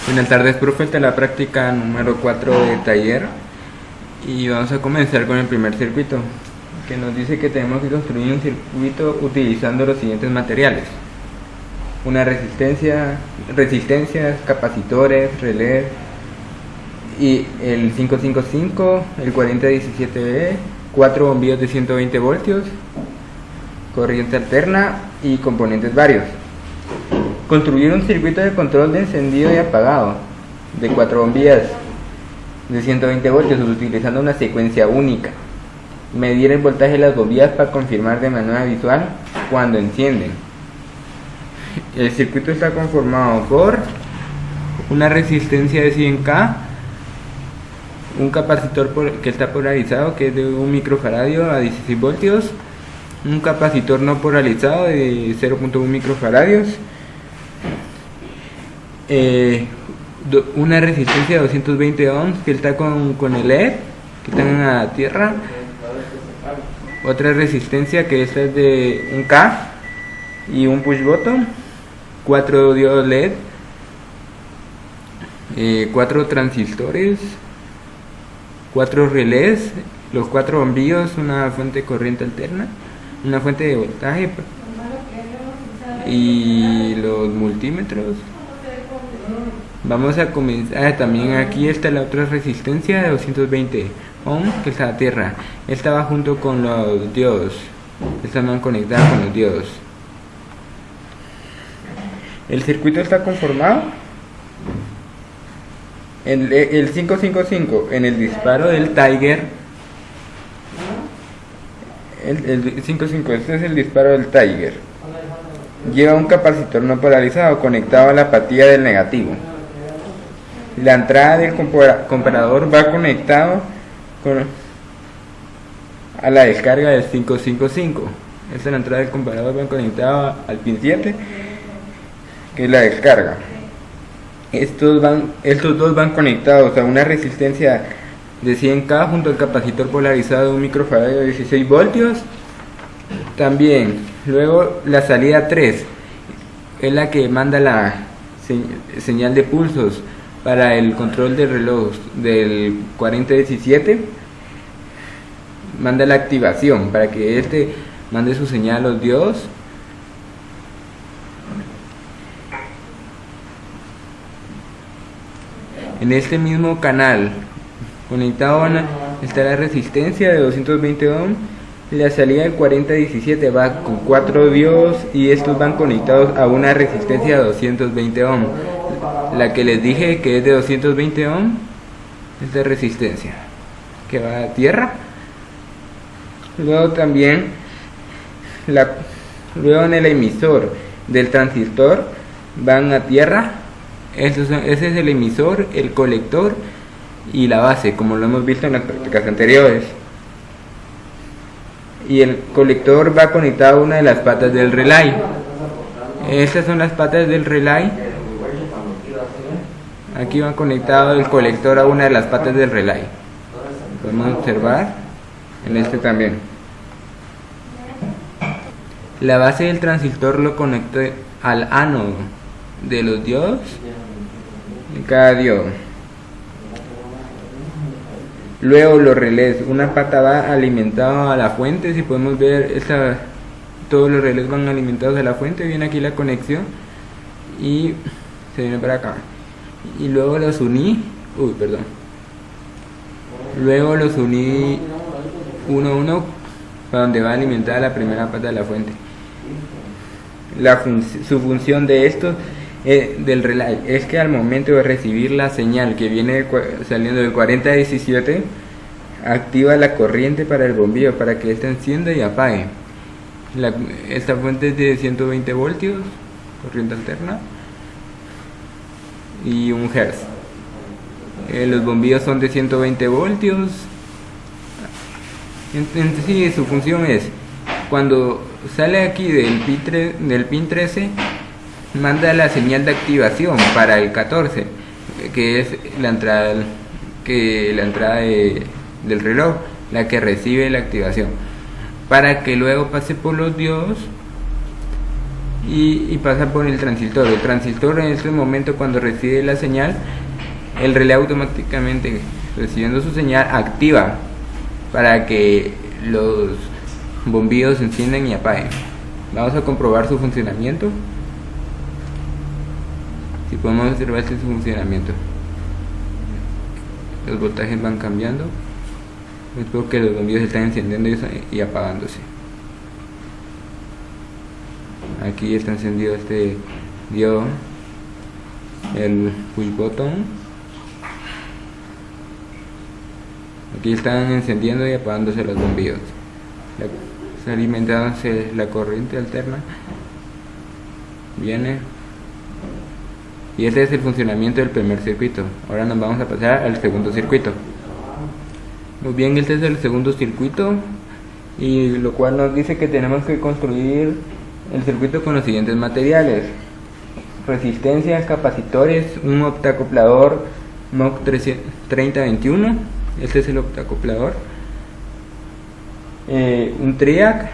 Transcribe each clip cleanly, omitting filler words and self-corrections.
Buenas tardes, profe. Esta es la práctica número 4 de taller y vamos a comenzar con el primer circuito, que nos dice que tenemos que construir un circuito utilizando los siguientes materiales: una resistencias, capacitores, relés, y el 555, el 4017B, 4 bombillos de 120 voltios, corriente alterna y componentes varios. Construir un circuito de control de encendido y apagado de 4 bombillas de 120 voltios utilizando una secuencia única. Medir el voltaje de las bombillas para confirmar de manera visual cuando encienden. El circuito está conformado por una resistencia de 100K, un capacitor que está polarizado, que es de 1 microfaradio a 16 voltios, un capacitor no polarizado de 0.1 microfaradios, una resistencia de 220 ohms que está con el LED, que está en la tierra, otra resistencia que esta es de 1K y un push button, 4 diodos LED, 4 transistores, 4 relés, los 4 bombillos, una fuente de corriente alterna, una fuente de voltaje y los multímetros. Vamos a comenzar. También aquí está la otra resistencia de 220 ohms que está a tierra. Esta va junto con los diodos. Esta van conectadas con los diodos. El circuito está conformado. El 555 en el disparo del Tiger. El 55, este es el disparo del Tiger. Lleva un capacitor no polarizado conectado a la apatía del negativo. La entrada del comparador va conectado a la descarga del 555. Esta es la entrada del comparador, va conectada al pin 7, que es la descarga. Estos dos van conectados a una resistencia de 100K junto al capacitor polarizado de 1 microfaradio de 16 voltios. También, luego la salida 3 es la que manda la señal de pulsos para el control de reloj del 4017. Manda la activación para que este mande su señal a los diodos. En este mismo canal conectado está la resistencia de 220 ohms. La salida del 4017 va con 4 diodos y estos van conectados a una resistencia de 220 ohms. La que les dije que es de 220 ohms es de resistencia que va a tierra. Luego también luego en el emisor del transistor van a tierra. Ese es el emisor, el colector y la base, como lo hemos visto en las prácticas anteriores. Y el colector va conectado a una de las patas del relay. Estas son las patas del relay. Aquí va conectado el colector a una de las patas del relay. Podemos observar en este también. La base del transistor lo conecta al ánodo de los diodos de cada diodo. Luego los relés, una pata va alimentada a la fuente. Si podemos ver, todos los relés van alimentados a la fuente. Viene aquí la conexión y se viene para acá. Y luego los uní, luego los uní uno a uno para donde va alimentada la primera pata de la fuente. Su función de esto del relay es que al momento de recibir la señal que viene saliendo del 4017, activa la corriente para el bombillo para que éste encienda y apague. Esta fuente es de 120 voltios, corriente alterna, y 1 Hz. Los bombillos son de 120 voltios. Sí, su función es, cuando sale aquí del pin 13, manda la señal de activación para el 14, que es la entrada del reloj, la que recibe la activación, para que luego pase por los diodos y pasa por el transistor. El transistor en este momento, cuando recibe la señal, el relé automáticamente, recibiendo su señal, activa para que los bombillos se enciendan y apaguen. Vamos a comprobar su funcionamiento. Si podemos observar su funcionamiento, los voltajes van cambiando, es porque los bombillos están encendiendo y apagándose. Aquí está encendido este diodo, el push button. Aquí están encendiendo y apagándose los bombillos. Está alimentándose la corriente alterna. Viene. Y este es el funcionamiento del primer circuito. Ahora nos vamos a pasar al segundo circuito. Muy bien, este es el segundo circuito, y lo cual nos dice que tenemos que construir el circuito con los siguientes materiales: resistencias, capacitores, un optacoplador MOC 3021, este es el optacoplador, un triac,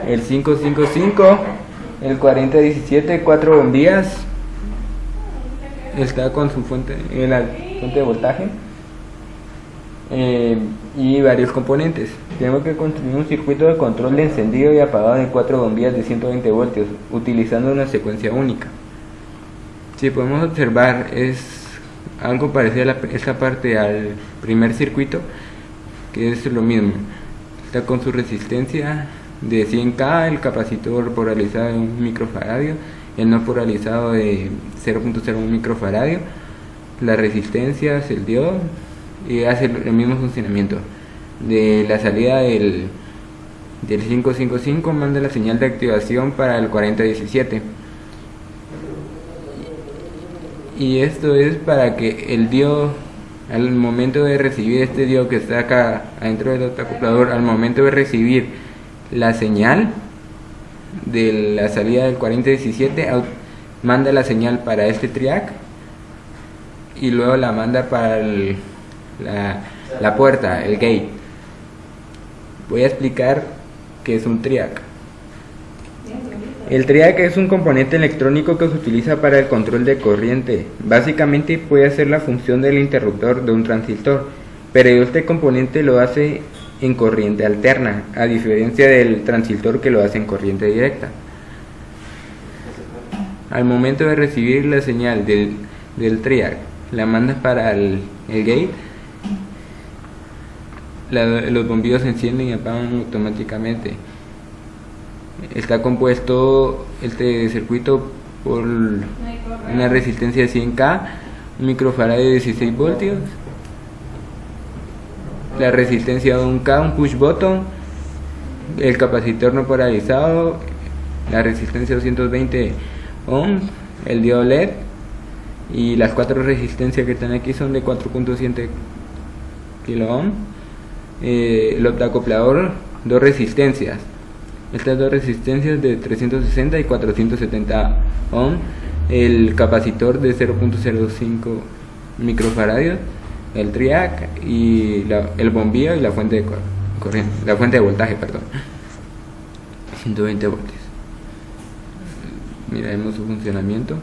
el 555, el 4017, 4 bombillas, está con su fuente, la fuente de voltaje, y varios componentes. Tenemos que construir un circuito de control de encendido y apagado de 4 bombillas de 120 voltios utilizando una secuencia única. Si podemos observar, es algo parecido a esta parte al primer circuito, que es lo mismo. Está con su resistencia de 100K, el capacitor polarizado de 1 microfaradio, el no polarizado de 0.01 microfaradio, las resistencias, el diodo, y hace el mismo funcionamiento. De la salida del 555 manda la señal de activación para el 4017, y esto es para que el diodo, al momento de recibir este diodo que está acá adentro del optacoplador, al momento de recibir la señal de la salida del 4017, manda la señal para este triac y luego la manda para la puerta, el gate. Voy a explicar qué es un triac. El triac es un componente electrónico que se utiliza para el control de corriente. Básicamente puede hacer la función del interruptor de un transistor, pero este componente lo hace en corriente alterna, a diferencia del transistor que lo hace en corriente directa. Al momento de recibir la señal del triac, la manda para el gate, los bombillos se encienden y apagan automáticamente. Está compuesto este circuito por una resistencia de 100K, un microfaradio de 16 voltios, la resistencia de 1K, un push button, el capacitor no polarizado, la resistencia 220 ohms, el diodo LED, y las 4 resistencias que están aquí son de 4.7 kilo ohm. El optacoplador, 2 resistencias, estas 2 resistencias de 360 y 470 ohm, el capacitor de 0.05 microfaradios, el triac y el bombillo y la fuente de corriente, la fuente de voltaje, perdón, 120 voltios. Miremos su funcionamiento,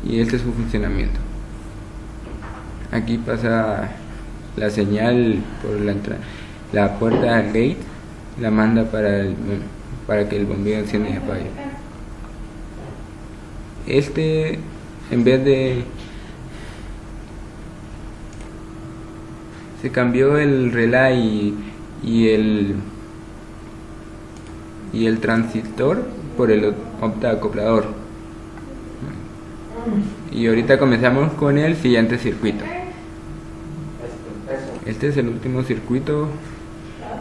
y este es su funcionamiento. Aquí pasa la señal por la puerta al gate, la manda para que el bombillo encienda y apague. Este, en vez de, se cambió el relay y el transistor por el optacoplador. Y ahorita comenzamos con el siguiente circuito. Este es el último circuito,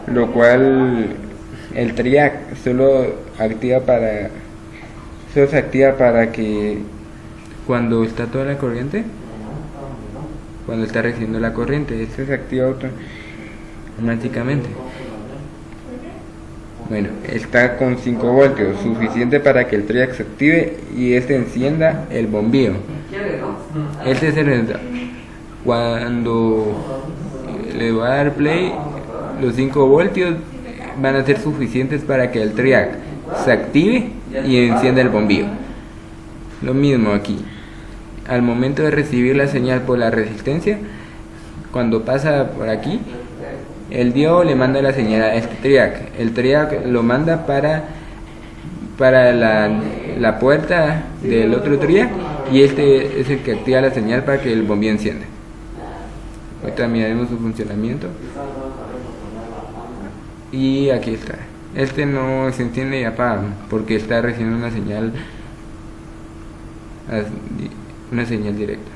lo cual el triac solo se activa para que cuando está toda la corriente, cuando está recibiendo la corriente, esto se activa automáticamente. Bueno, está con 5 voltios, suficiente para que el triac se active y este encienda el bombillo. Este es el cuando le va a dar play, los 5 voltios van a ser suficientes para que el triac se active y encienda el bombillo. Lo mismo aquí. Al momento de recibir la señal por la resistencia, cuando pasa por aquí, el diodo le manda la señal a este triac. El triac lo manda para la puerta del otro triac, y este es el que activa la señal para que el bombillo encienda. Ahorita miraremos su funcionamiento. Y aquí está. Este no se enciende y apaga porque está recibiendo una señal directa.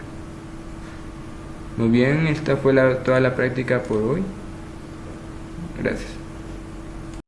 Muy bien, esta fue toda la práctica por hoy. Gracias.